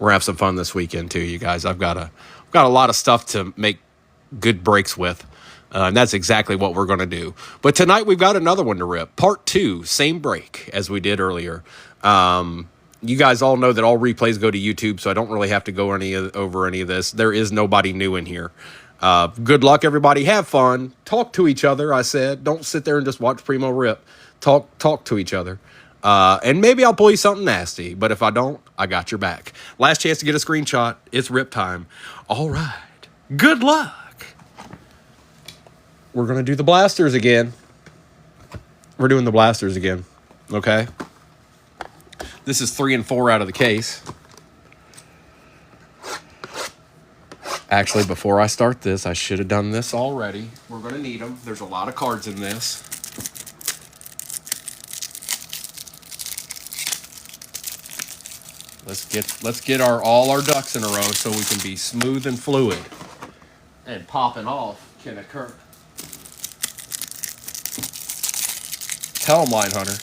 We're gonna have some fun this weekend too, you guys. I've got a lot of stuff to make good breaks with. And that's exactly what we're going to do. But tonight we've got another one to rip. Part 2, same break as we did earlier. You guys all know that all replays go to YouTube, so I don't really have to go over any of this. There is nobody new in here. Good luck, everybody. Have fun. Talk to each other, I said. Don't sit there and just watch Primo rip. Talk to each other. And maybe I'll pull you something nasty. But if I don't, I got your back. Last chance to get a screenshot. It's rip time. All right. Good luck. We're going to do the blasters again. We're doing the blasters again. Okay. This is 3 and 4 out of the case. Actually, before I start this, I should have done this already. We're going to need them. There's a lot of cards in this. Let's get all our ducks in a row so we can be smooth and fluid. And popping off can occur. Tell them, Line Hunter.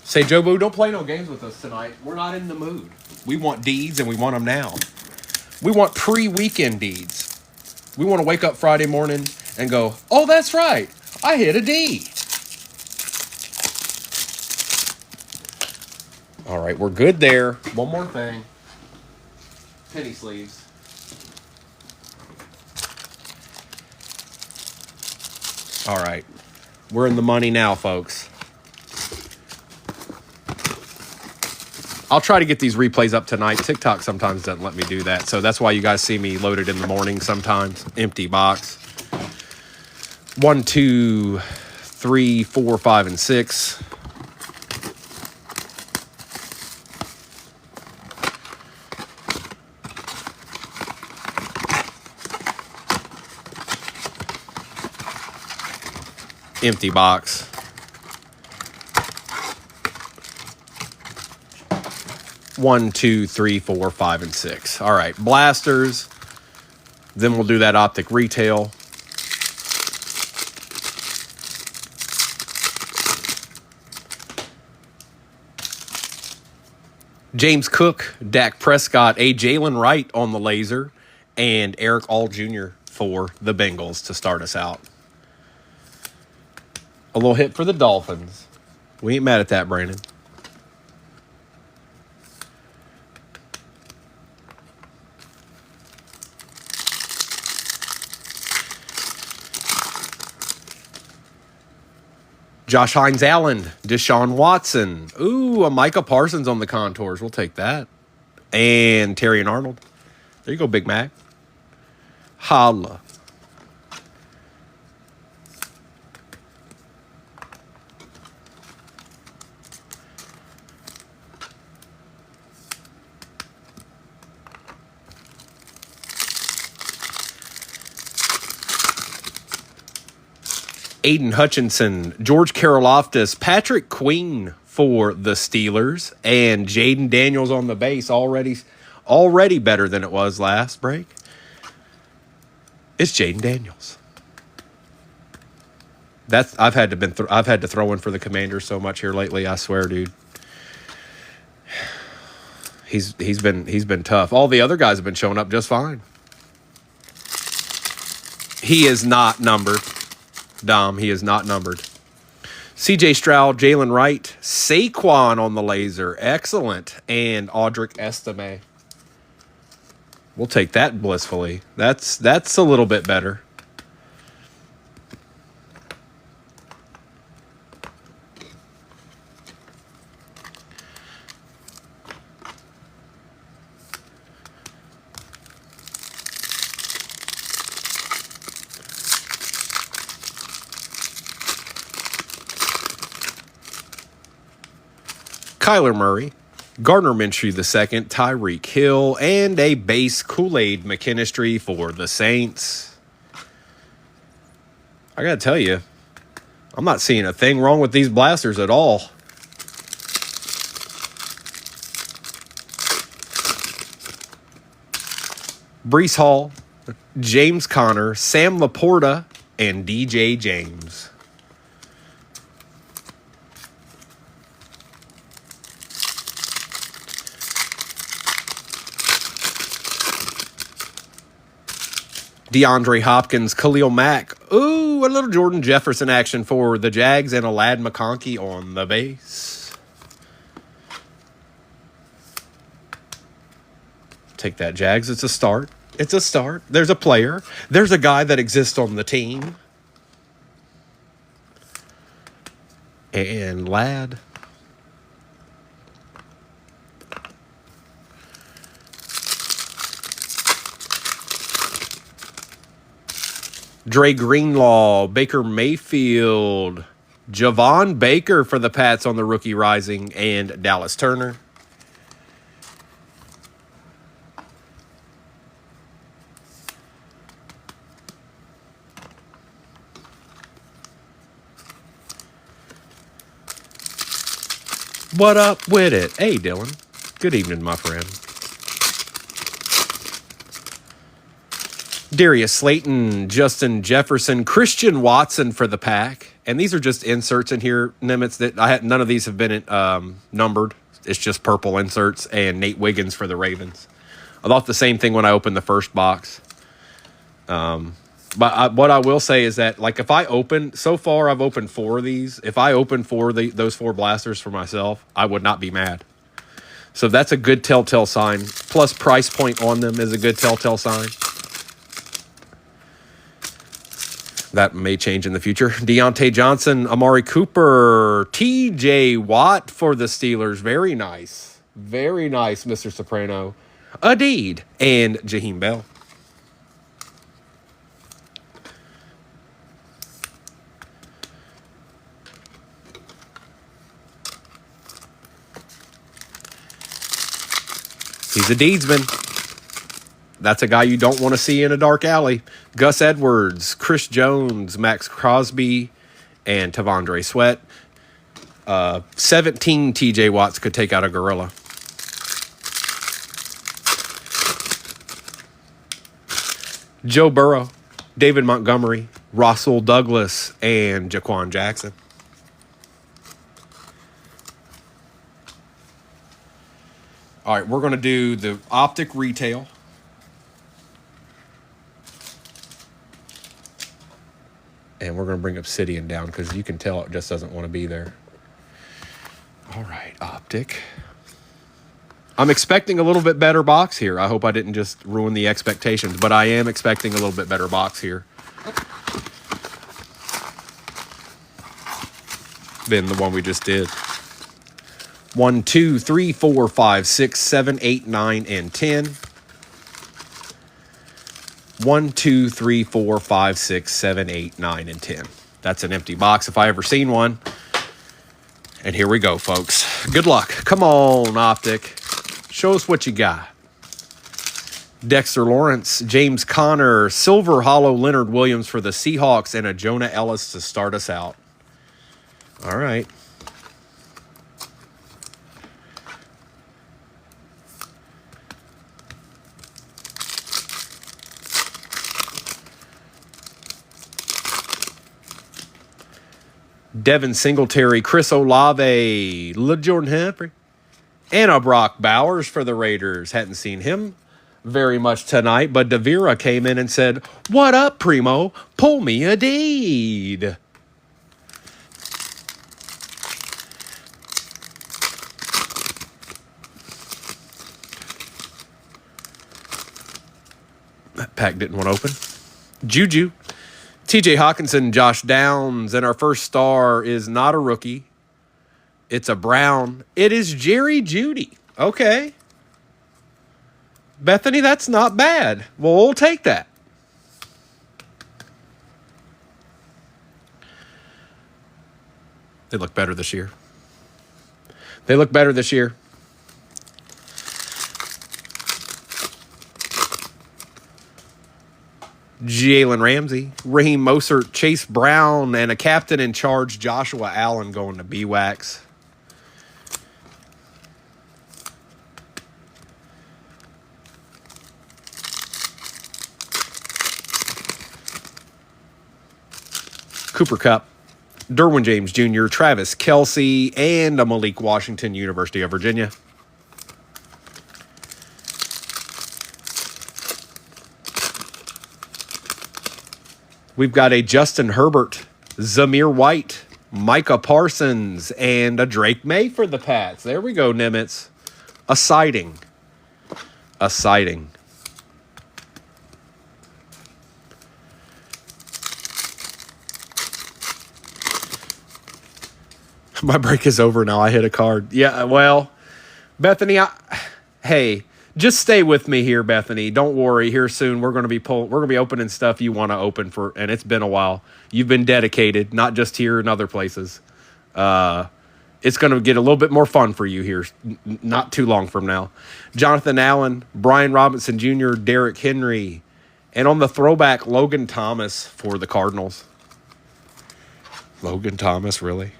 Say, Joe Boo, don't play no games with us tonight. We're not in the mood. We want deeds, and we want them now. We want pre-weekend deeds. We want to wake up Friday morning and go, oh, that's right. I hit a deed. All right, we're good there. One more thing. Penny sleeves. All right, we're in the money now, folks. I'll try to get these replays up tonight. TikTok sometimes doesn't let me do that, so that's why you guys see me loaded in the morning sometimes. Empty box. 1, 2, 3, 4, 5, and 6. Empty box. 1, 2, 3, 4, 5, and 6. All right, blasters. Then we'll do that optic retail. James Cook, Dak Prescott, a Jalen Wright on the laser, and Eric All Jr. for the Bengals to start us out. A little hit for the Dolphins. We ain't mad at that, Brandon. Josh Hines Allen, Deshaun Watson. Ooh, a Micah Parsons on the contours. We'll take that. And Terry and Arnold. There you go, Big Mac. Holla. Aiden Hutchinson, George Karlaftis, Patrick Queen for the Steelers, and Jaden Daniels on the base. Already better than it was last break. It's Jaden Daniels. I've had to throw in for the Commanders so much here lately. I swear, dude. He's been tough. All the other guys have been showing up just fine. He is not numbered. Dom, he is not numbered. C.J. Stroud, Jalen Wright, Saquon on the laser. Excellent. And Audric Estime. We'll take that blissfully. That's a little bit better. Kyler Murray, Gardner Minshew II, Tyreek Hill, and a base Kool-Aid McKinstry for the Saints. I got to tell you, I'm not seeing a thing wrong with these blasters at all. Breece Hall, James Conner, Sam Laporta, and DJ James. DeAndre Hopkins, Khalil Mack. Ooh, a little Jordan Jefferson action for the Jags and a Ladd McConkey on the base. Take that, Jags. It's a start. It's a start. There's a player. There's a guy that exists on the team. And Ladd. Dre Greenlaw, Baker Mayfield, Javon Baker for the Pats on the rookie rising, and Dallas Turner. What up with it? Hey, Dylan. Good evening, my friend. Darius Slayton, Justin Jefferson, Christian Watson for the Pack. And these are just inserts in here, Nimitz, that none of these have been numbered. It's just purple inserts, and Nate Wiggins for the Ravens. I thought the same thing when I opened the first box. But what I will say is that, like, if I open, so far I've opened 4 of these. If I open those 4 blasters for myself, I would not be mad. So that's a good telltale sign. Plus price point on them is a good telltale sign. That may change in the future. Deontay Johnson, Amari Cooper, TJ Watt for the Steelers. Very nice. Very nice, Mr. Soprano. Adeed. And Jaheim Bell. He's a deedsman. That's a guy you don't want to see in a dark alley. Gus Edwards, Chris Jones, Max Crosby, and Tavondre Sweat. 17 TJ Watts could take out a gorilla. Joe Burrow, David Montgomery, Russell Douglas, and Jaquan Jackson. All right, we're going to do the Optic Retail. And we're going to bring Obsidian down because you can tell it just doesn't want to be there. All right, Optic. I'm expecting a little bit better box here. I hope I didn't just ruin the expectations, but I am expecting a little bit better box here than the one we just did. 1, 2, 3, 4, 5, 6, 7, 8, 9, and 10. 1, 2, 3, 4, 5, 6, 7, 8, 9, and 10. That's an empty box if I ever seen one. And here we go, folks. Good luck. Come on, Optic. Show us what you got. Dexter Lawrence, James Conner, Silver Hollow Leonard Williams for the Seahawks, and a Jonah Ellis to start us out. All right. Devin Singletary, Chris Olave, LeJordan Humphrey, and a Brock Bowers for the Raiders. Hadn't seen him very much tonight, but Devira came in and said, "What up, Primo? Pull me a deed." That pack didn't want to open. Juju. TJ Hawkinson, Josh Downs, and our first star is not a rookie. It's a Brown. It is Jerry Jeudy. Okay. Bethany, that's not bad. Well, we'll take that. They look better this year. They look better this year. Jalen Ramsey, Raheem Mostert, Chase Brown, and a captain in charge, Joshua Allen, going to BWAX. Cooper Kupp, Derwin James Jr., Travis Kelce, and a Malik Washington, University of Virginia. We've got a Justin Herbert, Zamir White, Micah Parsons, and a Drake May for the Pats. There we go, Nimitz. A sighting. A sighting. My break is over now. I hit a card. Yeah, well, Bethany, hey, just stay with me here, Bethany. Don't worry. Here soon, we're going to be opening stuff you want to open for, and it's been a while. You've been dedicated, not just here and other places. It's going to get a little bit more fun for you here, not too long from now. Jonathan Allen, Brian Robinson Jr., Derrick Henry, and on the throwback, Logan Thomas for the Cardinals. Logan Thomas, really?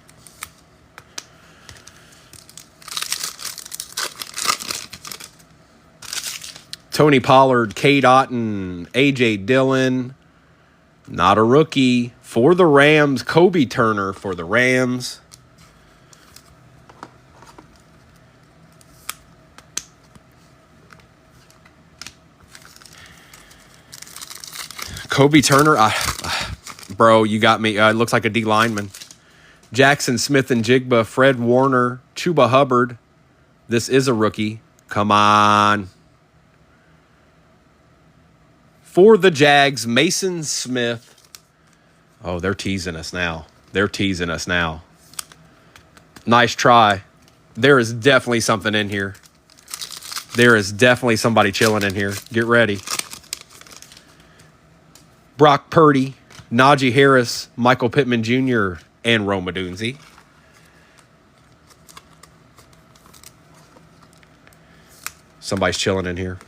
Tony Pollard, Cade Otton, A.J. Dillon, not a rookie. For the Rams, Kobe Turner for the Rams. Kobe Turner, bro, you got me. It looks like a D lineman. Jackson Smith and Jigba, Fred Warner, Chuba Hubbard. This is a rookie. Come on. For the Jags, Mason Smith. Oh, they're teasing us now. They're teasing us now. Nice try. There is definitely something in here. There is definitely somebody chilling in here. Get ready. Brock Purdy, Najee Harris, Michael Pittman Jr., and Rome Odunze. Somebody's chilling in here.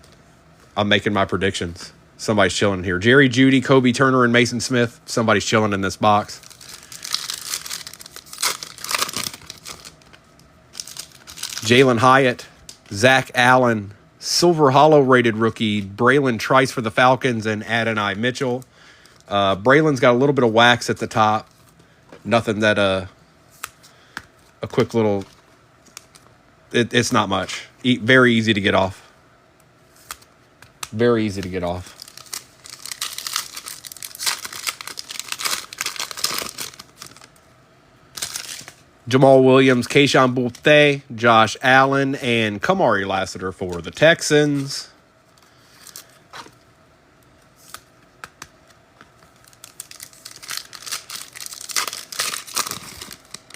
I'm making my predictions. Somebody's chilling in here. Jerry Jeudy, Kobe Turner, and Mason Smith. Somebody's chilling in this box. Jalen Hyatt, Zach Allen, Silver Hollow rated rookie, Braylon Trice for the Falcons, and Adonai Mitchell. Braylon's got a little bit of wax at the top. Nothing that a quick little... It's not much. Very easy to get off. Very easy to get off. Jamal Williams, Keyshawn Boutte, Josh Allen, and Kamari Lassiter for the Texans.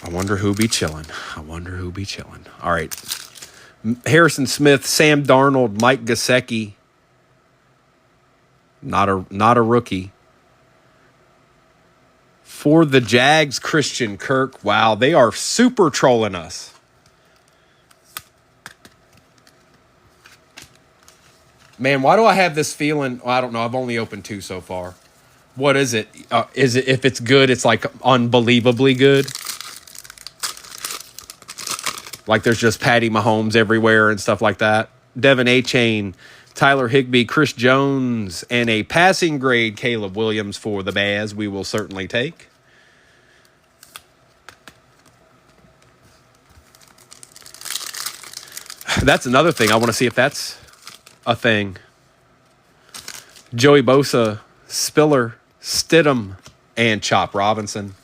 I wonder who be chilling. All right. Harrison Smith, Sam Darnold, Mike Gesicki. Not a rookie. For the Jags, Christian Kirk. Wow, they are super trolling us. Man, why do I have this feeling? Well, I don't know. I've only opened 2 so far. What is it? Is it, if it's good, it's like unbelievably good? Like there's just Patty Mahomes everywhere and stuff like that. Devin Achane, Tyler Higbee, Chris Jones, and a passing grade Caleb Williams for the Bears we will certainly take. That's another thing. I want to see if that's a thing. Joey Bosa, Spiller, Stidham, and Chop Robinson.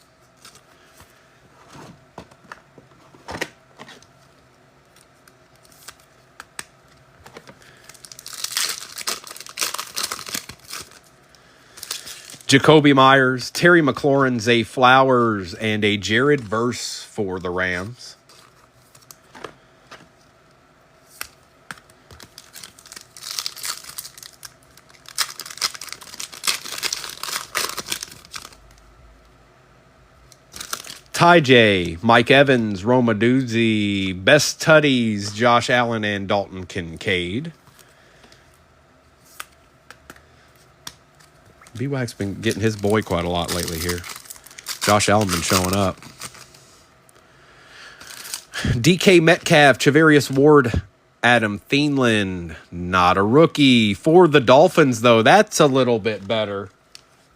Jacoby Myers, Terry McLaurin, Zay Flowers, and a Jared Verse for the Rams. Ty J, Mike Evans, Roma Doozy, Best Tutties, Josh Allen, and Dalton Kincaid. B-Wag's been getting his boy quite a lot lately here. Josh Allen been showing up. DK Metcalf, Chavarius Ward, Adam Thielen, not a rookie. For the Dolphins, though, that's a little bit better.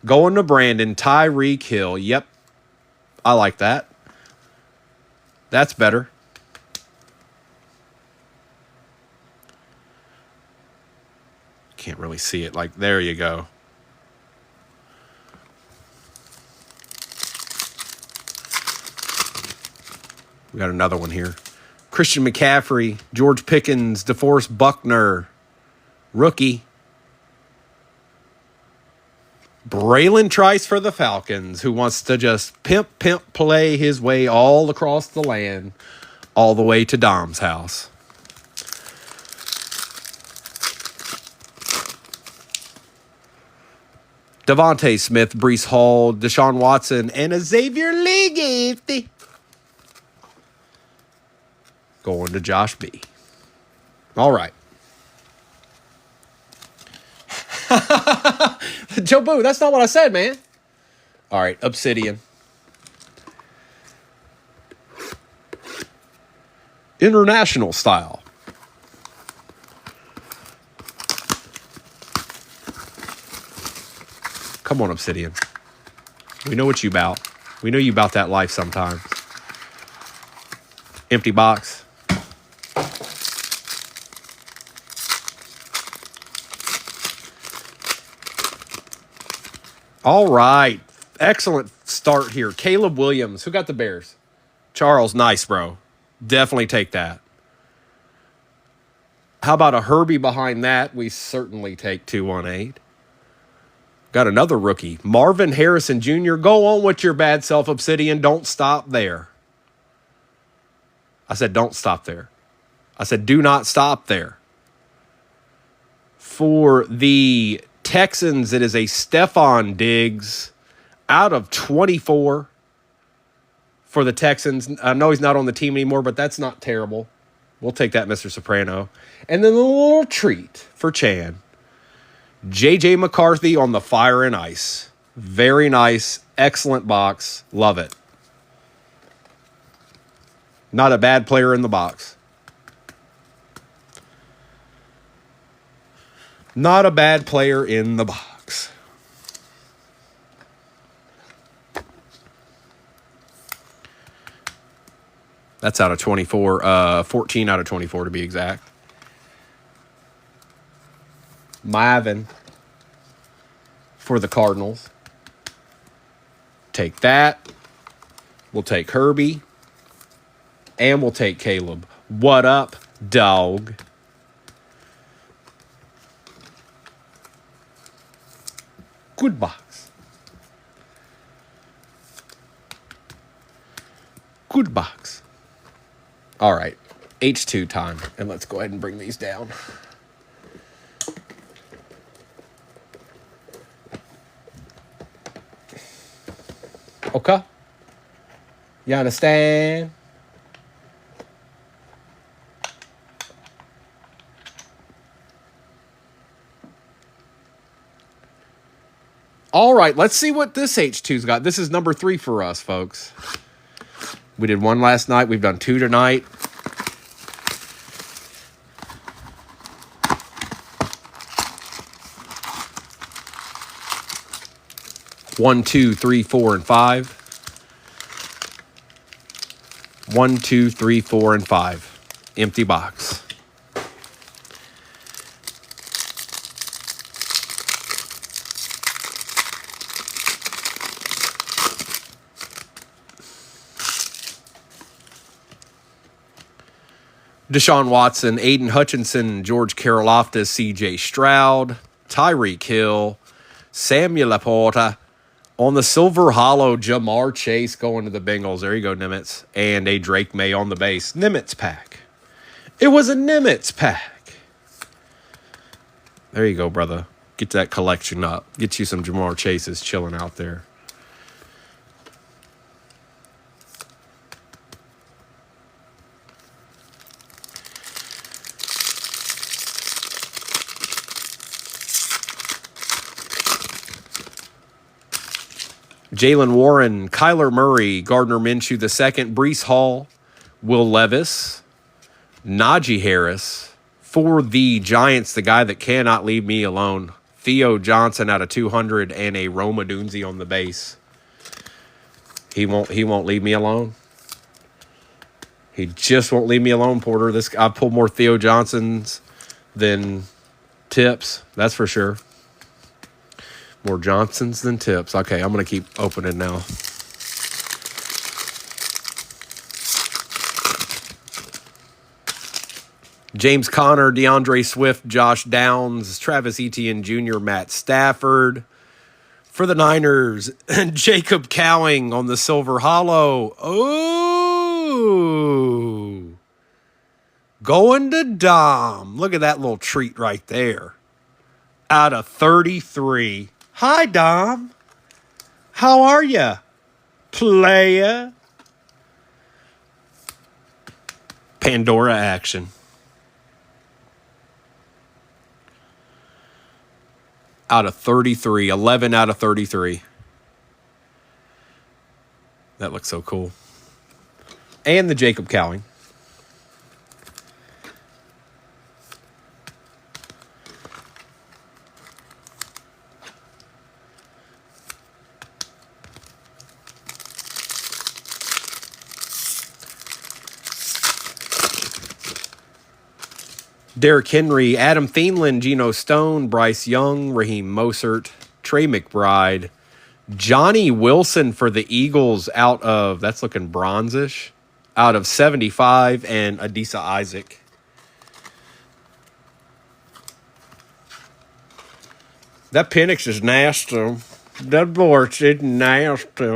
Going to Brandon, Tyreek Hill. Yep, I like that. That's better. Can't really see it. Like, there you go. We got another one here. Christian McCaffrey, George Pickens, DeForest Buckner, rookie. Braylon Trice for the Falcons, who wants to just pimp, play his way all across the land, all the way to Dom's house. Devontae Smith, Breece Hall, Deshaun Watson, and a Xavier Leggett. Going to Josh B. All right. Joe Boo, that's not what I said, man. All right, Obsidian. International style. Come on, Obsidian. We know what you about. We know you about that life sometimes. Empty box. All right. Excellent start here. Caleb Williams. Who got the Bears? Charles. Nice, bro. Definitely take that. How about a Herbie behind that? We certainly take 218. Got another rookie. Marvin Harrison Jr. Go on with your bad self, Obsidian. Don't stop there. I said don't stop there. I said do not stop there. For the Texans, it is a Stephon Diggs out of 24 for the Texans. I know he's not on the team anymore, but that's not terrible. We'll take that, Mr. Soprano. And then a little treat for Chan. J.J. McCarthy on the Fire and Ice. Very nice. Excellent box. Love it. Not a bad player in the box. Not a bad player in the box. That's out of 24. 14 out of 24 to be exact. Myvan for the Cardinals. Take that. We'll take Herbie. And we'll take Caleb. What up, dog? Good box. Good box. All right. H2 time. And let's go ahead and bring these down. Okay. You understand? All right, let's see what this H2's got. This is number 3 for us, folks. We did 1 last night. We've done 2 tonight. One, 2, 3, 4, and 5. 1, 2, 3, 4, and 5. Empty box. Deshaun Watson, Aiden Hutchinson, George Karlaftis, C.J. Stroud, Tyreek Hill, Samuel Laporta. On the Silver Hollow, Jamar Chase going to the Bengals. There you go, Nimitz. And a Drake May on the base. Nimitz pack. It was a Nimitz pack. There you go, brother. Get that collection up. Get you some Jamar Chases chilling out there. Jalen Warren, Kyler Murray, Gardner Minshew II, Breece Hall, Will Levis, Najee Harris. For the Giants, the guy that cannot leave me alone, Theo Johnson out of 200 and a Roma Dunzi on the base. He won't leave me alone. He just won't leave me alone, Porter. I pulled more Theo Johnsons than Tips, that's for sure. More Johnsons than Tips. Okay, I'm going to keep opening now. James Conner, DeAndre Swift, Josh Downs, Travis Etienne Jr., Matt Stafford. For the Niners, Jacob Cowing on the Silver Hollow. Oh, going to Dom. Look at that little treat right there. Out of 33. Hi, Dom. How are ya, playa? Pandora action. Out of 33. 11 out of 33. That looks so cool. And the Jacob Cowing. Derrick Henry, Adam Thielen, Geno Stone, Bryce Young, Raheem Mostert, Trey McBride, Johnny Wilson for the Eagles out of, that's looking bronzish, out of 75, and Adisa Isaac. That Penix is nasty. That Borch is nasty.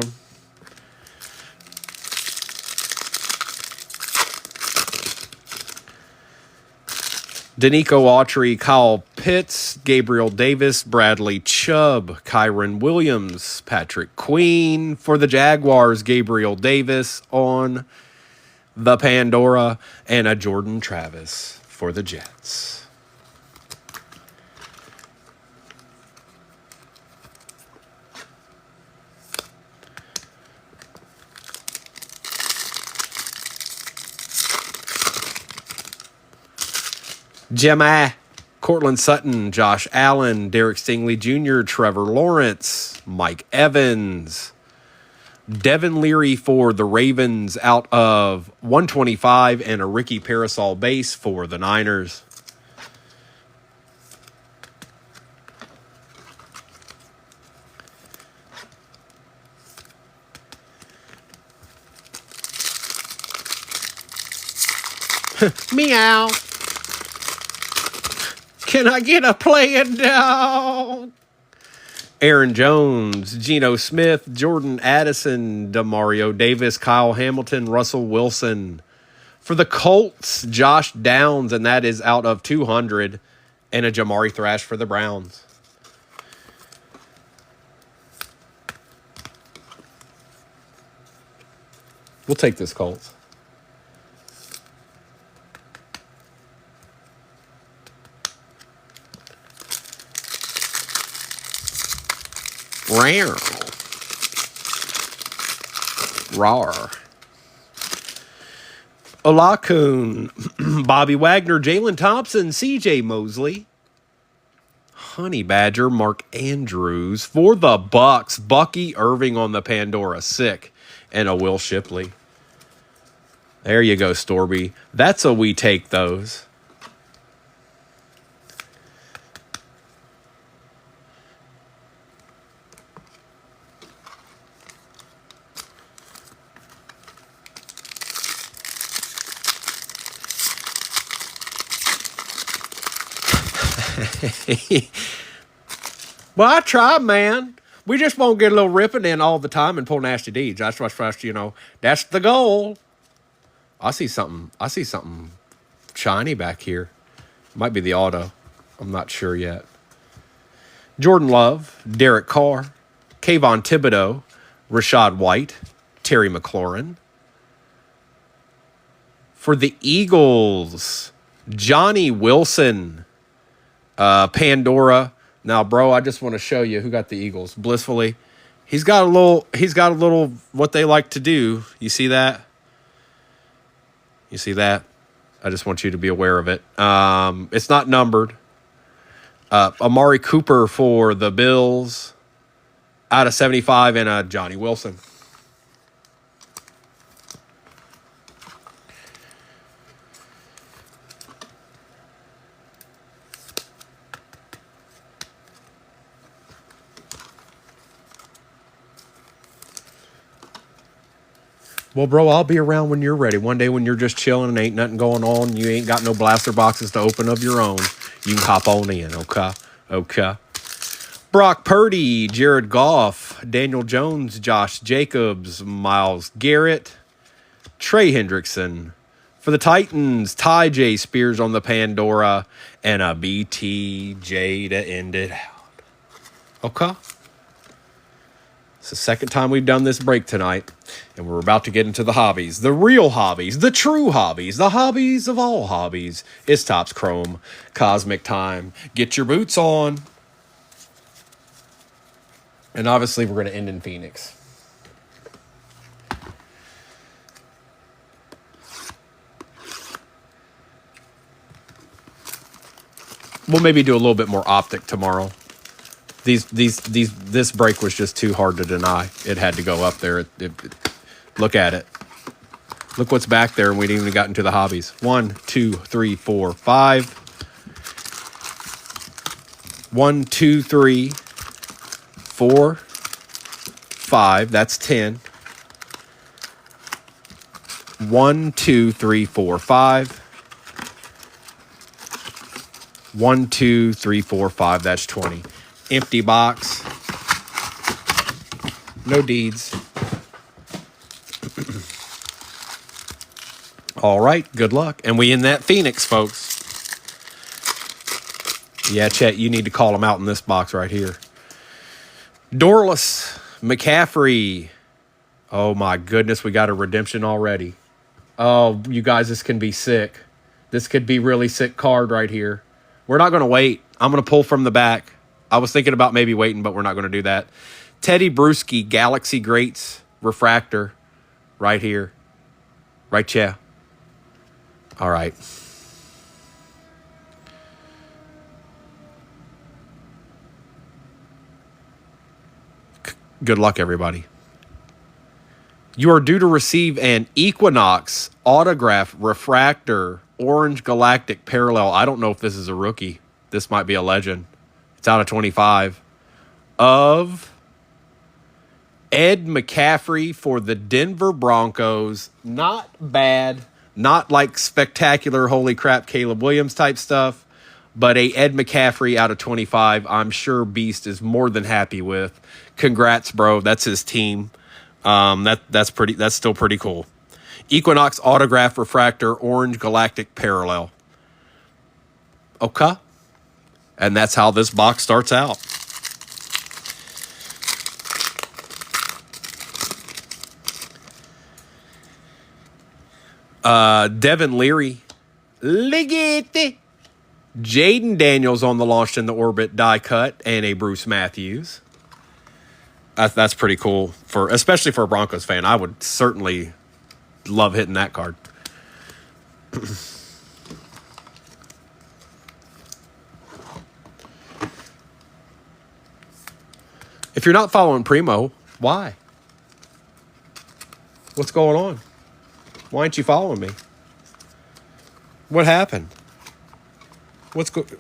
Danico Autry, Kyle Pitts, Gabriel Davis, Bradley Chubb, Kyron Williams, Patrick Queen. For the Jaguars, Gabriel Davis on the Pandora, and a Jordan Travis for the Jets. Jemma, Cortland Sutton, Josh Allen, Derek Stingley Jr., Trevor Lawrence, Mike Evans, Devin Leary for the Ravens out of 125, and a Ricky Parasol base for the Niners. Meow. Can I get a playing dog? Aaron Jones, Geno Smith, Jordan Addison, Demario Davis, Kyle Hamilton, Russell Wilson. For the Colts, Josh Downs, and that is out of 200, and a Jamari Thrash for the Browns. We'll take this, Colts. Rare. Rar. Olakun, Bobby Wagner, Jalen Thompson, CJ Mosley, Honey Badger, Mark Andrews. For the Bucks, Bucky Irving on the Pandora, sick, and a Will Shipley. There you go, Storby. That's a we take those. Well, I tried, man. We just won't get a little ripping in all the time and pull nasty deeds. That's what's, that's the goal. I see something shiny back here. Might be the auto. I'm not sure yet. Jordan Love, Derek Carr, Kayvon Thibodeau, Rashad White, Terry McLaurin. For the Eagles, Johnny Wilson, Pandora. Now, bro, I just want to show you who got the Eagles. Blissfully. He's got a little what they like to do. You see that? You see that? I just want you to be aware of it. It's not numbered. Amari Cooper for the Bills out of 75, and Johnny Wilson. Well, bro, I'll be around when you're ready. One day when you're just chilling and ain't nothing going on, you ain't got no blaster boxes to open of your own, you can hop on in, okay? Okay. Brock Purdy, Jared Goff, Daniel Jones, Josh Jacobs, Myles Garrett, Trey Hendrickson. For the Titans, Ty J. Spears on the Pandora, and a BTJ to end it out. Okay. It's the second time we've done this break tonight, and we're about to get into the hobbies. The real hobbies, the true hobbies, the hobbies of all hobbies. It's Topps Chrome Cosmic time. Get your boots on. And obviously, we're going to end in Phoenix. We'll maybe do a little bit more optic tomorrow. This break was just too hard to deny. It had to go up there. Look at it. Look what's back there, and we didn't even got into the hobbies. 1, 2, 3, 4, 5. 1, 2, 3, 4, 5. That's 10. 1, 2, 3, 4, 5. 1, 2, 3, 4, 5. That's 20. Empty box. No deeds. All right. Good luck. And we in that Phoenix, folks. Yeah, Chet, you need to call them out in this box right here. Dorless, McCaffrey. Oh, my goodness. We got a redemption already. Oh, you guys, this can be sick. This could be really sick card right here. We're not going to wait. I'm going to pull from the back. I was thinking about maybe waiting, but we're not going to do that. Teddy Bruschi, Galaxy Greats, Refractor, right here. Right, yeah. All right. Good luck, everybody. You are due to receive an Equinox Autograph Refractor Orange Galactic Parallel. I don't know if this is a rookie. This might be a legend. It's out of 25. Of Ed McCaffrey for the Denver Broncos. Not bad. Not like spectacular, holy crap, Caleb Williams type stuff. But a Ed McCaffrey out of 25, I'm sure Beast is more than happy with. Congrats, bro. That's his team. That's still pretty cool. Equinox Autograph Refractor Orange Galactic Parallel. Okay. And that's how this box starts out. Devin Leary. Ligete. Jaden Daniels on the Launched in the Orbit die cut, and a Bruce Matthews. That's pretty cool, especially for a Broncos fan. I would certainly love hitting that card. If you're not following Primo, why? What's going on? Why aren't you following me? What happened?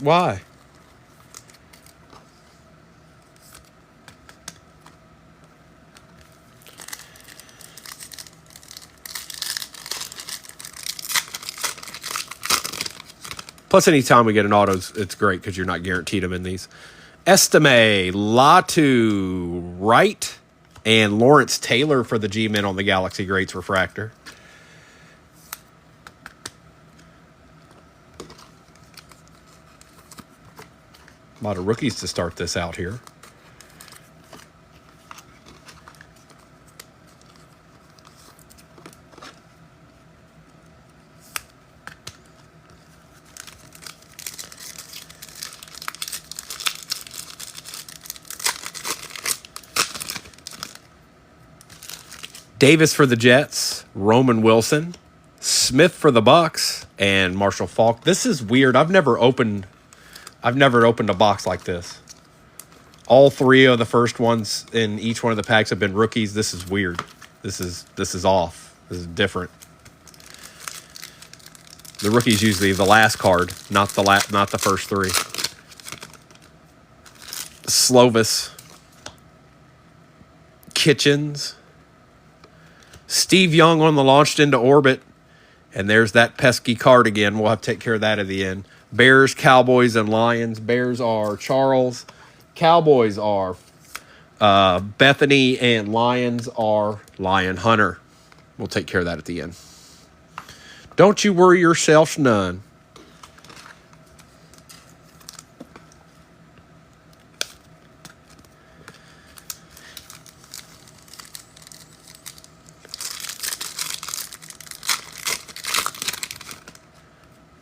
Why? Plus, anytime we get an auto, it's great because you're not guaranteed them in these. Estime, Latu, Wright, and Lawrence Taylor for the G-Men on the Galaxy Greats Refractor. A lot of rookies to start this out here. Davis for the Jets, Roman Wilson, Smith for the Bucks, and Marshall Faulk. This is weird. I've never opened a box like this. All three of the first ones in each one of the packs have been rookies. This is weird. This is off. This is different. The rookie's usually the last card, not the first three. Slovis, Kitchens, Steve Young on the launched into orbit. And there's that pesky card again. We'll have to take care of that at the end. Bears, Cowboys, and Lions. Bears are Charles. Cowboys are Bethany. And Lions are Lion Hunter. We'll take care of that at the end. Don't you worry yourself none.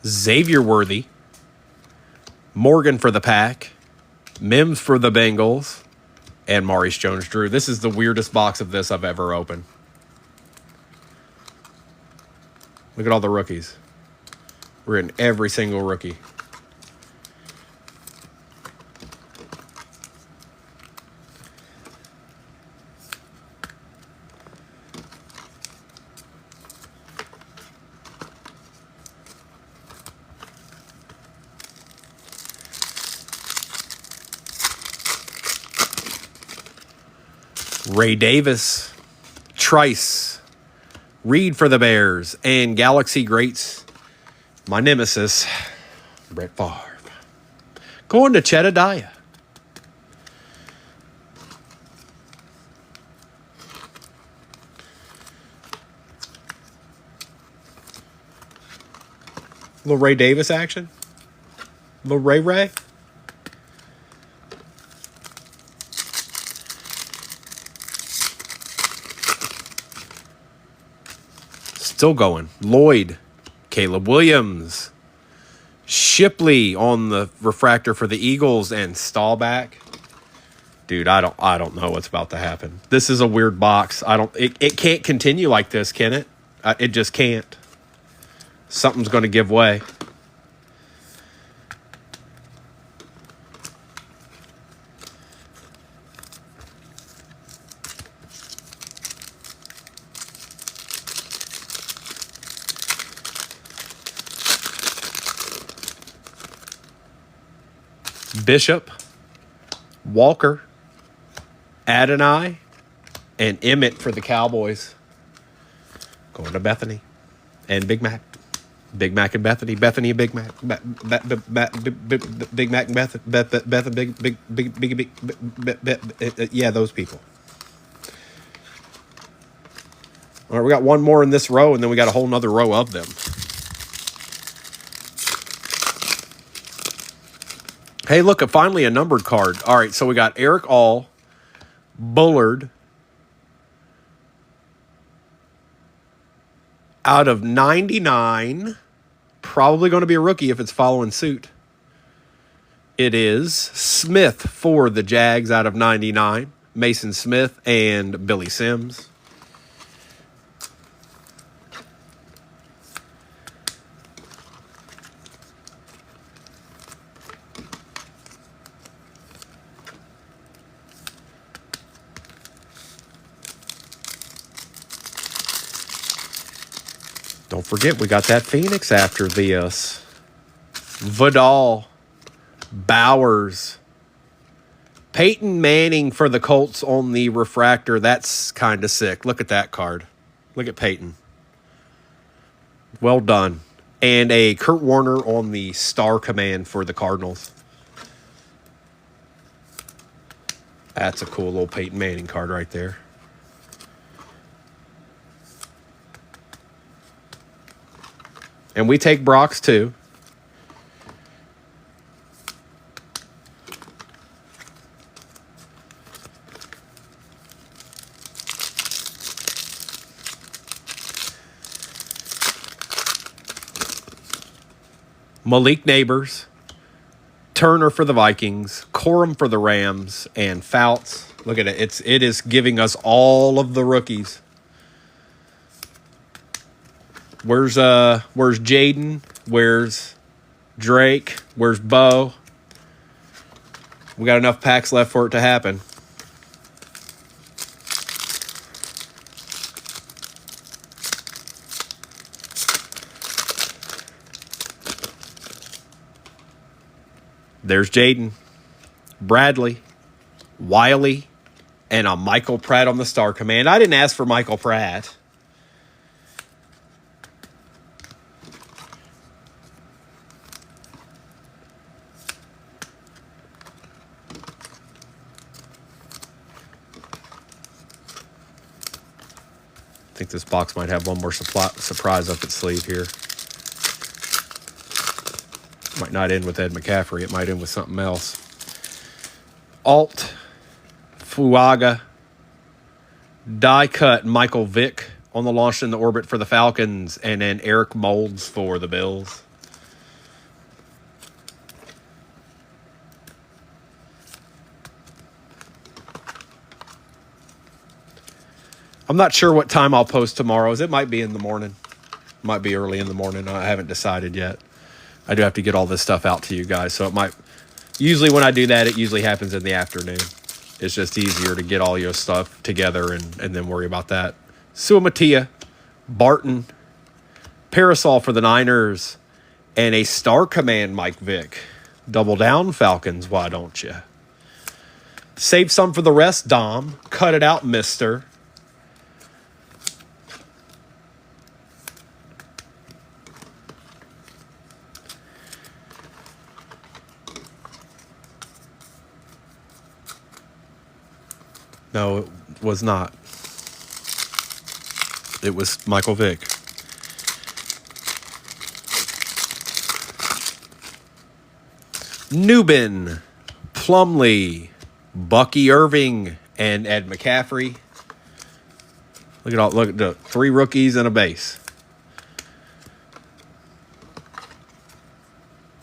Xavier Worthy, Morgan for the Pack, Mims for the Bengals, and Maurice Jones-Drew. This is the weirdest box of this I've ever opened. Look at all the rookies. We're in every single rookie. Ray Davis, Trice, Reed for the Bears, and Galaxy Greats, my nemesis, Brett Favre. Going to Jedediah. Little Ray Davis action. Little Ray. Still going. Lloyd, Caleb Williams, Shipley on the refractor for the Eagles, and Staubach. Dude, I don't know what's about to happen. This is a weird box. It can't continue like this, can it? It just can't. Something's going to give way. Bishop, Walker, Adonai, and Emmett for the Cowboys. Going to Bethany and Big Mac. Big Mac and Bethany. Bethany and Big Mac. Big Mac and Bethany. Yeah, those people. All right, we got one more in this row, and then we got a whole nother row of them. Hey, look, finally a numbered card. All right, so we got Eric All, Bullard, out of 99. Probably going to be a rookie if it's following suit. It is Smith for the Jags out of 99. Mason Smith and Billy Sims. Don't forget, we got that Phoenix after this. Vidal, Bowers, Peyton Manning for the Colts on the refractor. That's kind of sick. Look at that card. Look at Peyton. Well done. And a Kurt Warner on the Star Command for the Cardinals. That's a cool little Peyton Manning card right there. And we take Brock's too. Malik Neighbors, Turner for the Vikings, Corum for the Rams, and Fouts. Look at it. It is giving us all of the rookies. Where's Jaden? Where's Drake? Where's Bo? We got enough packs left for it to happen. There's Jaden, Bradley, Wiley, and a Michael Pratt on the Star Command. I didn't ask for Michael Pratt. think this box might have one more surprise up its sleeve here. Might not end with Ed McCaffrey. It might end with something else. Alt, Fuaga, die cut Michael Vick on the launch in the orbit for the Falcons, and then Eric Moulds for the Bills. I'm not sure what time I'll post tomorrow's. It might be in the morning. Might be early in the morning. I haven't decided yet. I do have to get all this stuff out to you guys, so it might... Usually when I do that, it usually happens in the afternoon. It's just easier to get all your stuff together and then worry about that. Suamatia, Barton, Parasol for the Niners, and a Star Command Mike Vick. Double down, Falcons, why don't you? Save some for the rest, Dom. Cut it out, mister. No, it was not. It was Michael Vick. Newbin, Plumlee, Bucky Irving, and Ed McCaffrey. Look at the 3 rookies and a base.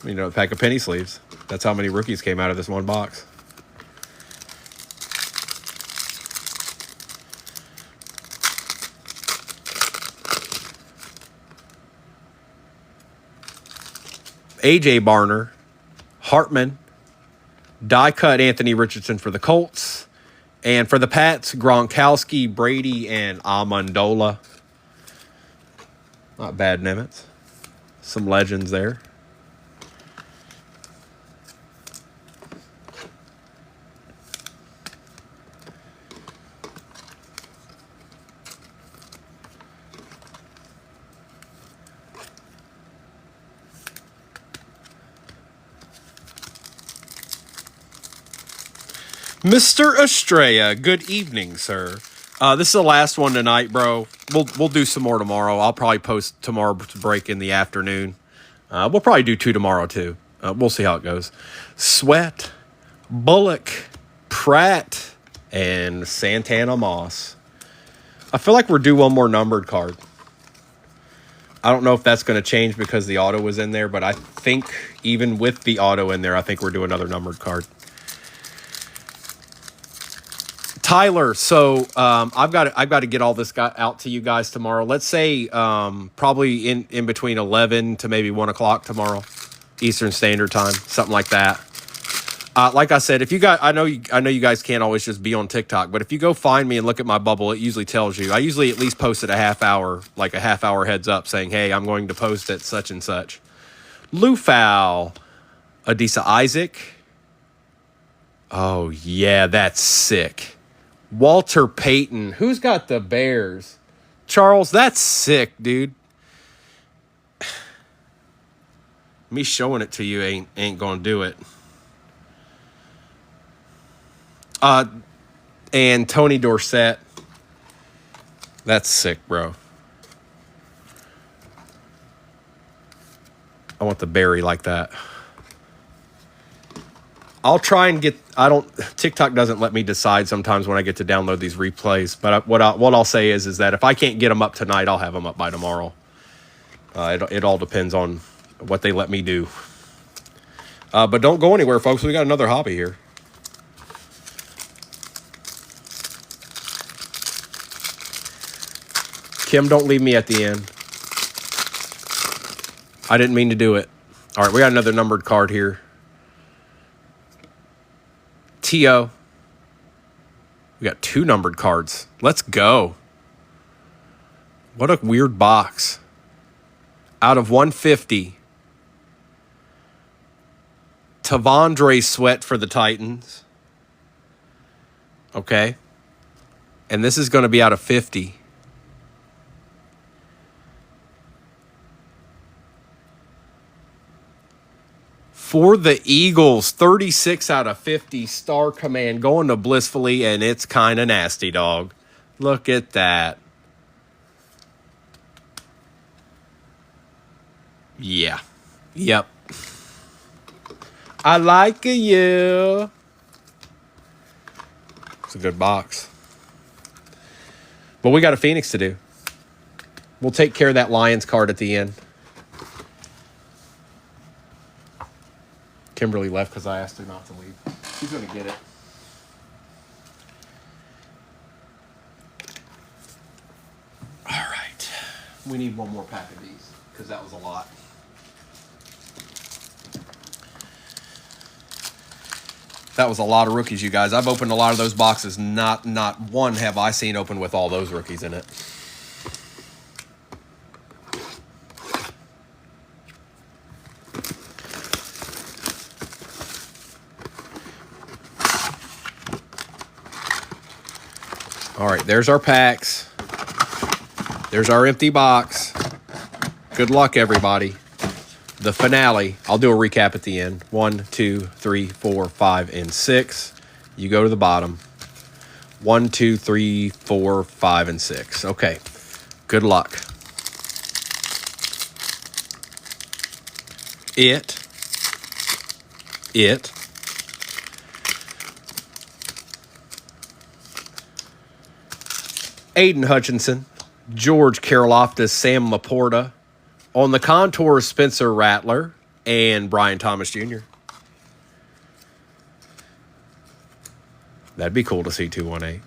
You know, a pack of penny sleeves. That's how many rookies came out of this one box. A.J. Barner, Hartman, die cut Anthony Richardson for the Colts, and for the Pats, Gronkowski, Brady, and Amendola. Not bad, Nimitz. Some legends there. Mr. Estrella, good evening, sir. This is the last one tonight, bro. We'll do some more tomorrow. I'll probably post tomorrow's break in the afternoon. We'll probably do 2 tomorrow, too. We'll see how it goes. Sweat, Bullock, Pratt, and Santana Moss. I feel like we're due one more numbered card. I don't know if that's going to change because the auto was in there, but I think even with the auto in there, I think we're due another numbered card. Tyler, so I've got to get all this out to you guys tomorrow. Let's say probably in between 11 to maybe 1 o'clock tomorrow, Eastern Standard Time, something like that. Like I said, if you guys, I know you guys can't always just be on TikTok, but if you go find me and look at my bubble, it usually tells you. I usually at least post it a half hour heads up, saying, "Hey, I'm going to post at such and such." Lou Fowl, Adisa Isaac. Oh yeah, that's sick. Walter Payton. Who's got the Bears? Charles, that's sick, dude. Me showing it to you ain't gonna do it. And Tony Dorsett. That's sick, bro. I want the berry like that. I'll try and get. TikTok doesn't let me decide sometimes when I get to download these replays. But what I'll say is that if I can't get them up tonight, I'll have them up by tomorrow. It all depends on what they let me do. But don't go anywhere, folks. We got another hobby here. Kim, don't leave me at the end. I didn't mean to do it. All right, we got another numbered card here. T.O. We got 2 numbered cards. Let's go. What a weird box. Out of 150. Tavondre Sweat for the Titans. Okay. And this is going to be out of 50. For the Eagles, 36 out of 50, Star Command going to Blissfully, and it's kind of nasty, dog. Look at that. Yeah. Yep. I like you. It's a good box. But we got a Phoenix to do. We'll take care of that Lions card at the end. Kimberly left because I asked her not to leave. She's going to get it. All right. We need one more pack of these because that was a lot. That was a lot of rookies, you guys. I've opened a lot of those boxes. Not one have I seen open with all those rookies in it. All right, there's our packs. There's our empty box. Good luck, everybody. The finale. I'll do a recap at the end. 1, 2, 3, 4, 5, and 6. You go to the bottom. 1, 2, 3, 4, 5, and 6. Okay. Good luck. It. Aiden Hutchinson, George Karlaftis, Sam Laporta. On the contours, Spencer Rattler and Brian Thomas Jr. That'd be cool to see 218.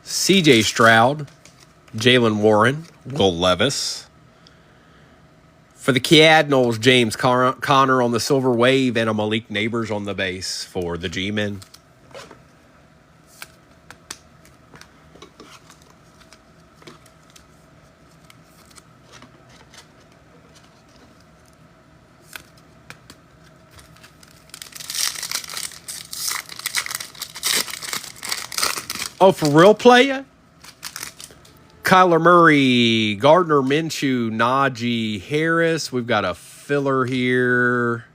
C.J. Stroud, Jalen Warren, Will Levis. For the Cardinals, James Conner on the Silver Wave and a Malik Neighbors on the base for the G-Men. Oh, for real, playa? Kyler Murray, Gardner Minshew, Najee Harris. We've got a filler here.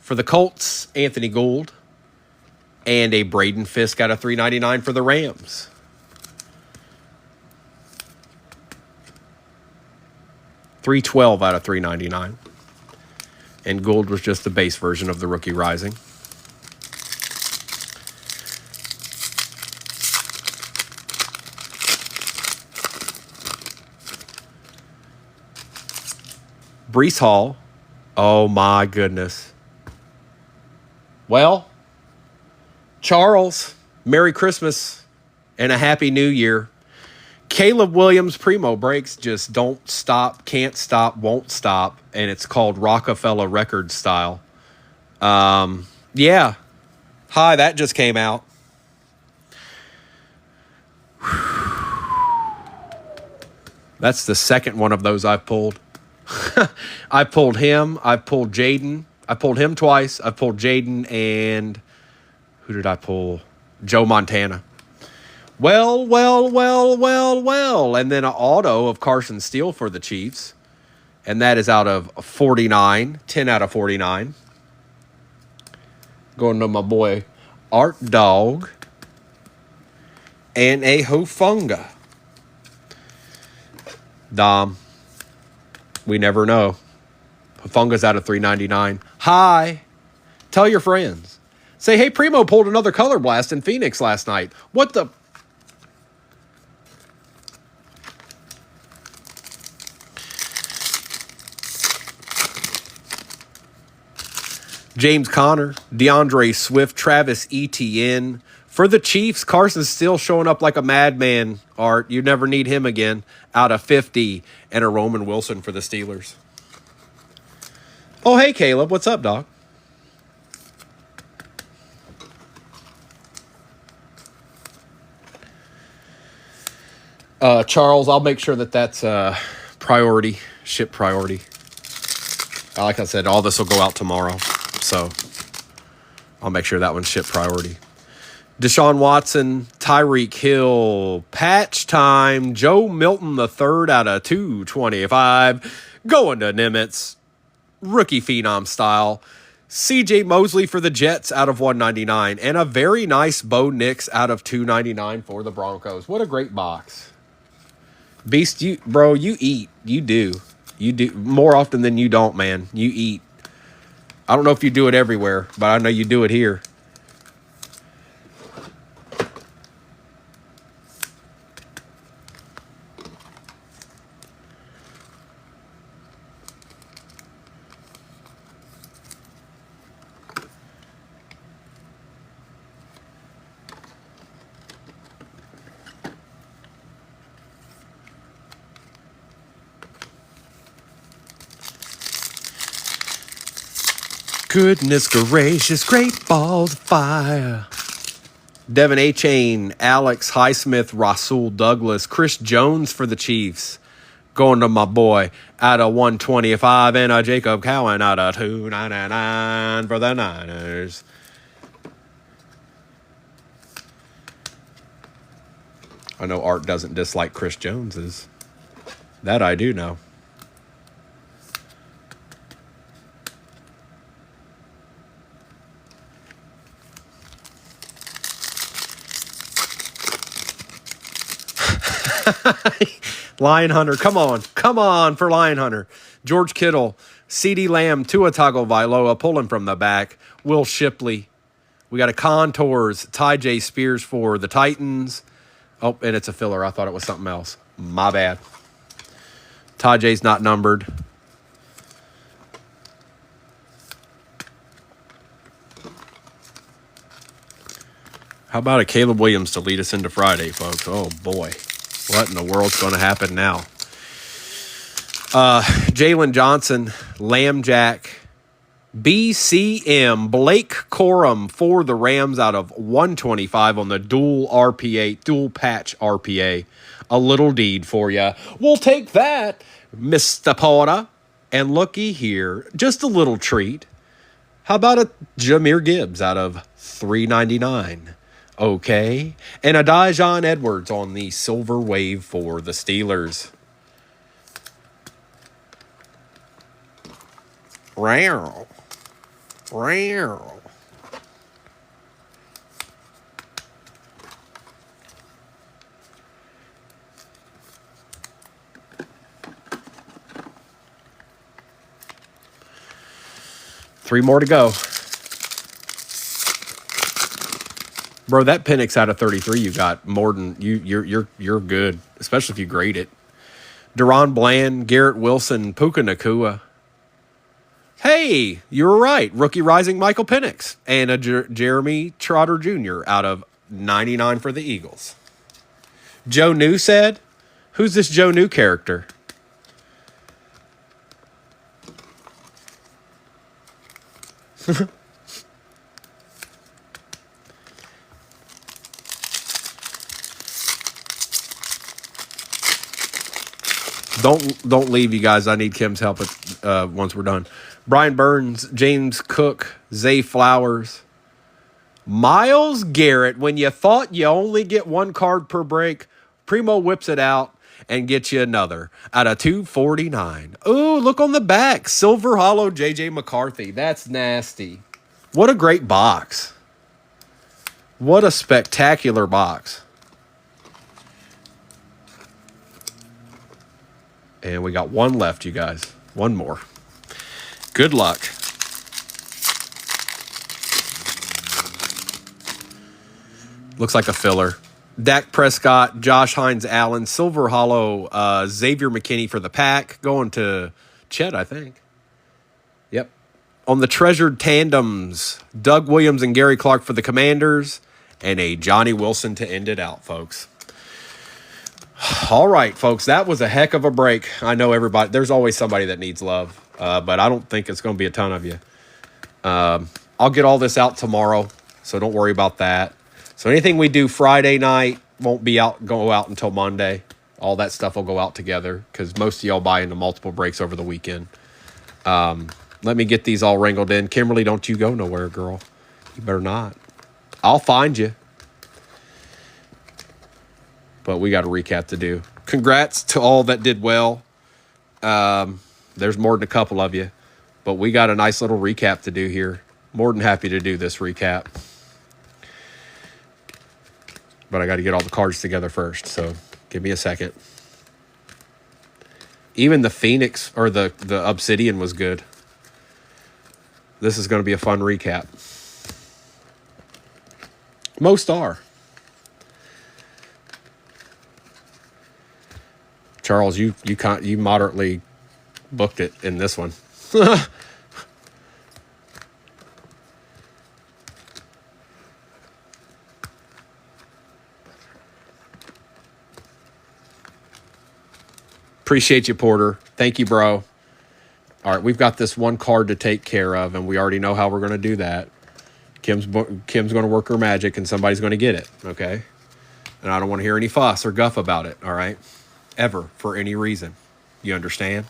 For the Colts, Anthony Gould. And a Braden Fisk out of $3.99 for the Rams. $312 out of $3.99. And Gould was just the base version of the Rookie Rising. Breece Hall. Oh, my goodness. Well, Charles, Merry Christmas and a Happy New Year. Caleb Williams Primo breaks just don't stop, can't stop, won't stop, and it's called Rockefeller Record Style. Yeah. Hi, that just came out. That's the second one of those I've pulled. I pulled him. I pulled Jaden. I pulled him twice. I pulled Jaden and who did I pull? Joe Montana. Well. And then an auto of Carson Steele for the Chiefs. And that is out of 49. 10 out of 49. Going to my boy Art Dog. And a Hofunga. Dom. We never know. Funga's out of $3.99. Hi. Tell your friends. Say, hey, Primo pulled another Color Blast in Phoenix last night. What the? James Conner, DeAndre Swift, Travis Etienne. For the Chiefs, Carson's still showing up like a madman, Art. You never need him again. Out of 50. And a Roman Wilson for the Steelers. Oh, hey, Caleb. What's up, dog? Charles, I'll make sure that that's priority, ship priority. Like I said, all this will go out tomorrow. So I'll make sure that one's ship priority. Deshaun Watson, Tyreek Hill, patch time. Joe Milton III out of 225. Going to Nimitz. Rookie phenom style. CJ Mosley for the Jets out of 199. And a very nice Bo Nix out of 299 for the Broncos. What a great box. Beast, you eat. You do. You do more often than you don't, man. You eat. I don't know if you do it everywhere, but I know you do it here. Goodness gracious, great balls of fire. Devin A. Chain, Alex Highsmith, Rasul Douglas, Chris Jones for the Chiefs. Going to my boy out of 125 and a Jacob Cowan out of 299 for the Niners. I know Art doesn't dislike Chris Jones's. That I do know. Lion Hunter, come on for Lion Hunter. George Kittle, CeeDee Lamb, Tua Tagovailoa pulling from the back. Will Shipley. We got a Contours, Ty J. Spears for the Titans. Oh, and it's a filler. I thought it was something else. My bad. Ty J's not numbered. How about a Caleb Williams to lead us into Friday, folks? Oh, boy. What in the world's going to happen now? Jalen Johnson, Lamb Jack, BCM, Blake Corum for the Rams out of 125 on the dual patch RPA. A little deed for you. We'll take that, Mr. Porter. And looky here, just a little treat. How about a Jahmyr Gibbs out of 399? Okay. And a Dijon Edwards on the silver wave for the Steelers. Row. 3 more to go. Bro, that Penix out of 33 you got more than you're good, especially if you grade it. Deron Bland, Garrett Wilson, Puka Nacua. Hey, you were right. Rookie rising Michael Penix and a Jeremy Trotter Jr. out of 99 for the Eagles. Joe New said, who's this Joe New character? Don't leave, you guys. I need Kim's help once we're done. Brian Burns, James Cook, Zay Flowers, Myles Garrett. When you thought you only get 1 card per break, Primo whips it out and gets you another out of 249. Ooh, look on the back. Silver Hollow J.J. McCarthy. That's nasty. What a great box. What a spectacular box. And we got 1 left, you guys. 1 more. Good luck. Looks like a filler. Dak Prescott, Josh Hines Allen, Silver Hollow, Xavier McKinney for the Pack. Going to Chet, I think. Yep. On the treasured tandems, Doug Williams and Gary Clark for the Commanders. And a Johnny Wilson to end it out, folks. All right, folks, that was a heck of a break. I know everybody, there's always somebody that needs love, but I don't think it's going to be a ton of you. I'll get all this out tomorrow, so don't worry about that. So anything we do Friday night won't go out until Monday. All that stuff will go out together because most of y'all buy into multiple breaks over the weekend. Let me get these all wrangled in. Kimberly, don't you go nowhere, girl. You better not. I'll find you. but we got a recap to do. Congrats to all that did well. There's more than a couple of you, but we got a nice little recap to do here. More than happy to do this recap. But I got to get all the cards together first, so give me a second. Even the Phoenix, or the Obsidian was good. This is going to be a fun recap. Most are. Charles, you moderately booked it in this one. Appreciate you, Porter. Thank you, bro. All right, we've got this one card to take care of, and we already know how we're going to do that. Kim's going to work her magic, and somebody's going to get it, okay? And I don't want to hear any fuss or guff about it, all right? Ever, for any reason. You understand?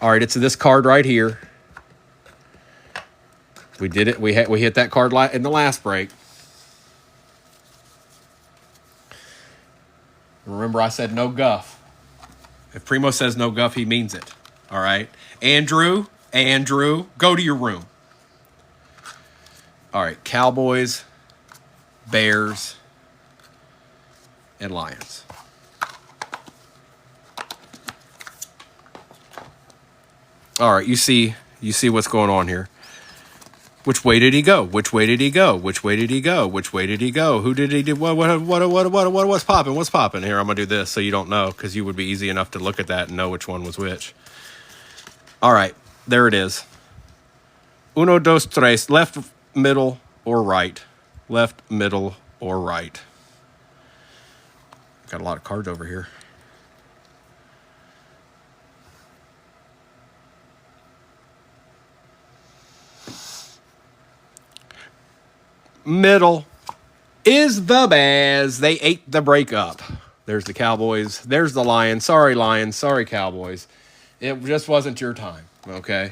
All right, it's this card right here. We did it. We hit that card in the last break. Remember, I said no guff. If Primo says no guff, he means it. All right? Andrew, go to your room. All right, Cowboys, Bears, and Lions. All right, you see what's going on here. Which way did he go? Which way did he go? Which way did he go? Which way did he go? Who did he do? What's popping? What's popping? Here, I'm going to do this so you don't know, because you would be easy enough to look at that and know which one was which. All right, there it is. Uno, dos, tres. Left, middle, or right. Left, middle, or right. Got a lot of cards over here. Middle is the Bears. They ate the break up. There's the Cowboys. There's the Lions. Sorry, Lions. Sorry, Cowboys. It just wasn't your time, okay?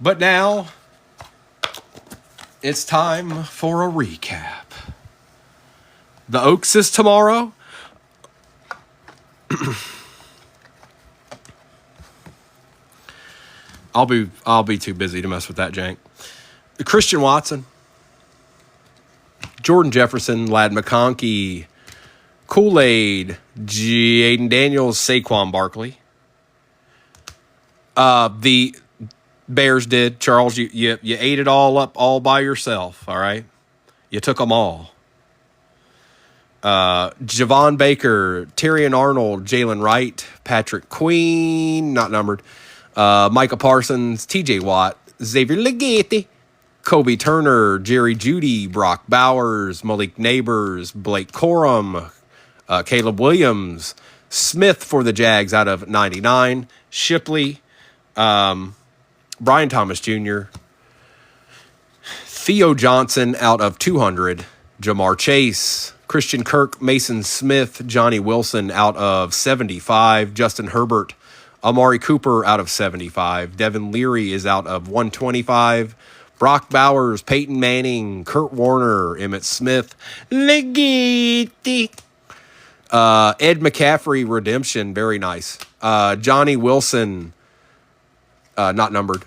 But now, it's time for a recap. The Oaks is tomorrow. I'll be too busy to mess with that jank. Christian Watson, Jordan Jefferson, Lad McConkey, Kool-Aid, Jaden Daniels, Saquon Barkley. The Bears did. Charles, you ate it all up all by yourself, all right? You took them all. Javon Baker, Terrion Arnold, Jalen Wright, Patrick Queen, not numbered, Micah Parsons, TJ Watt, Xavier Legette, Kobe Turner, Jerry Jeudy, Brock Bowers, Malik Neighbors, Blake Corum, Caleb Williams, Smith for the Jags out of 99, Shipley, Brian Thomas Jr., Theo Johnson out of 200, Jamar Chase, Christian Kirk, Mason Smith, Johnny Wilson out of 75, Justin Herbert, Amari Cooper out of 75, Devin Leary is out of 125, Brock Bowers, Peyton Manning, Kurt Warner, Emmitt Smith, Legette, Ed McCaffrey, redemption, very nice. Johnny Wilson, not numbered.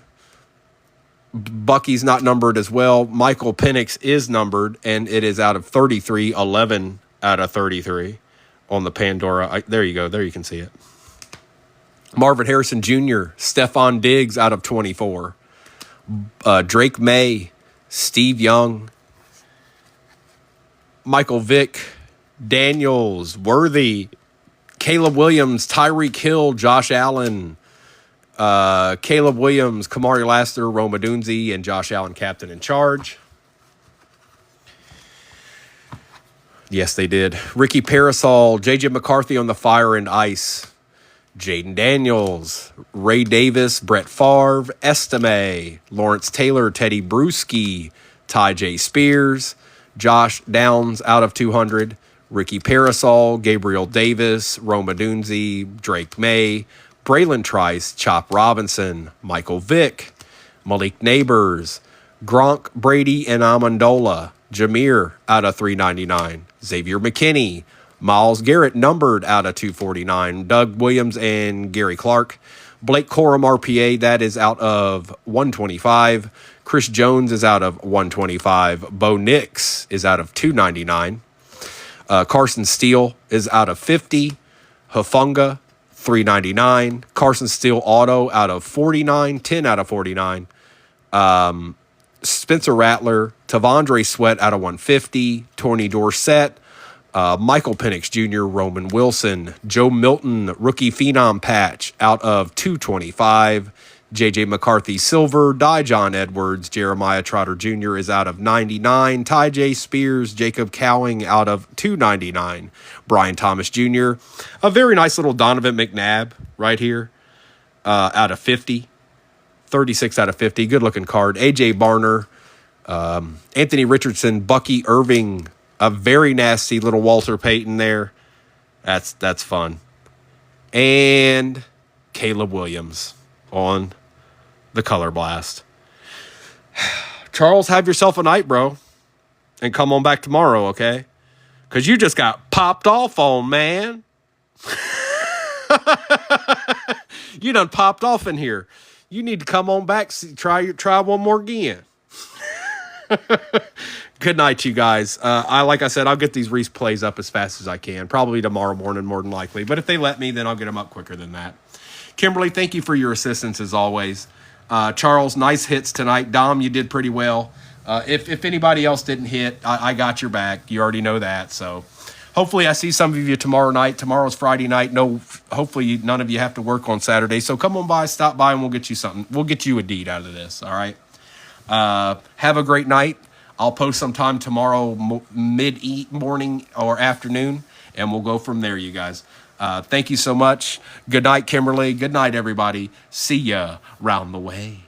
Bucky's not numbered as well. Michael Penix is numbered, and it is out of 33, 11 out of 33 on the Pandora. There you go. There you can see it. Marvin Harrison Jr., Stephon Diggs out of 24. Drake May, Steve Young, Michael Vick, Daniels, Worthy, Caleb Williams, Tyreek Hill, Josh Allen, Caleb Williams, Kamari Laster, Rome Odunze, and Josh Allen, captain in charge. Yes, they did. Ricky Parasol, J.J. McCarthy on the fire and ice. Jaden Daniels, Ray Davis, Brett Favre, Estime, Lawrence Taylor, Teddy Bruschi, Ty J. Spears, Josh Downs out of 200, Ricky Parasol, Gabriel Davis, Rome Odunze, Drake May, Braylon Trice, Chop Robinson, Michael Vick, Malik Neighbors, Gronk, Brady, and Amendola, Jameer out of 399. Xavier McKinney. Miles Garrett numbered out of 249. Doug Williams and Gary Clark. Blake Corum RPA, that is out of 125. Chris Jones is out of 125. Bo Nix is out of 299. Carson Steele is out of 50. Hafunga, 399. Carson Steele auto out of 49. 10 out of 49. Spencer Rattler, Tavondre Sweat out of 150. Tony Dorsett, Michael Penix Jr., Roman Wilson, Joe Milton, rookie phenom patch out of 225. J.J. McCarthy Silver, Dijon Edwards, Jeremiah Trotter Jr. is out of 99. Ty J. Spears, Jacob Cowing out of 299. Brian Thomas Jr., a very nice little Donovan McNabb right here out of 50. 36 out of 50. Good looking card. A.J. Barner, Anthony Richardson, Bucky Irving, a very nasty little Walter Payton there. That's fun. And Caleb Williams on the Color Blast. Charles, have yourself a night, bro. And come on back tomorrow, okay? Because you just got popped off on, man. You done popped off in here. You need to come on back, try one more again. Good night, you guys. Like I said, I'll get these replays up as fast as I can. Probably tomorrow morning, more than likely. But if they let me, then I'll get them up quicker than that. Kimberly, thank you for your assistance as always. Charles, nice hits tonight. Dom, you did pretty well. If anybody else didn't hit, I got your back. You already know that. So hopefully I see some of you tomorrow night. Tomorrow's Friday night. No, hopefully none of you have to work on Saturday. So come on by, stop by, and we'll get you something. We'll get you a deed out of this. All right. Have a great night. I'll post sometime tomorrow, mid-morning or afternoon, and we'll go from there, you guys. Thank you so much. Good night, Kimberly. Good night, everybody. See ya round the way.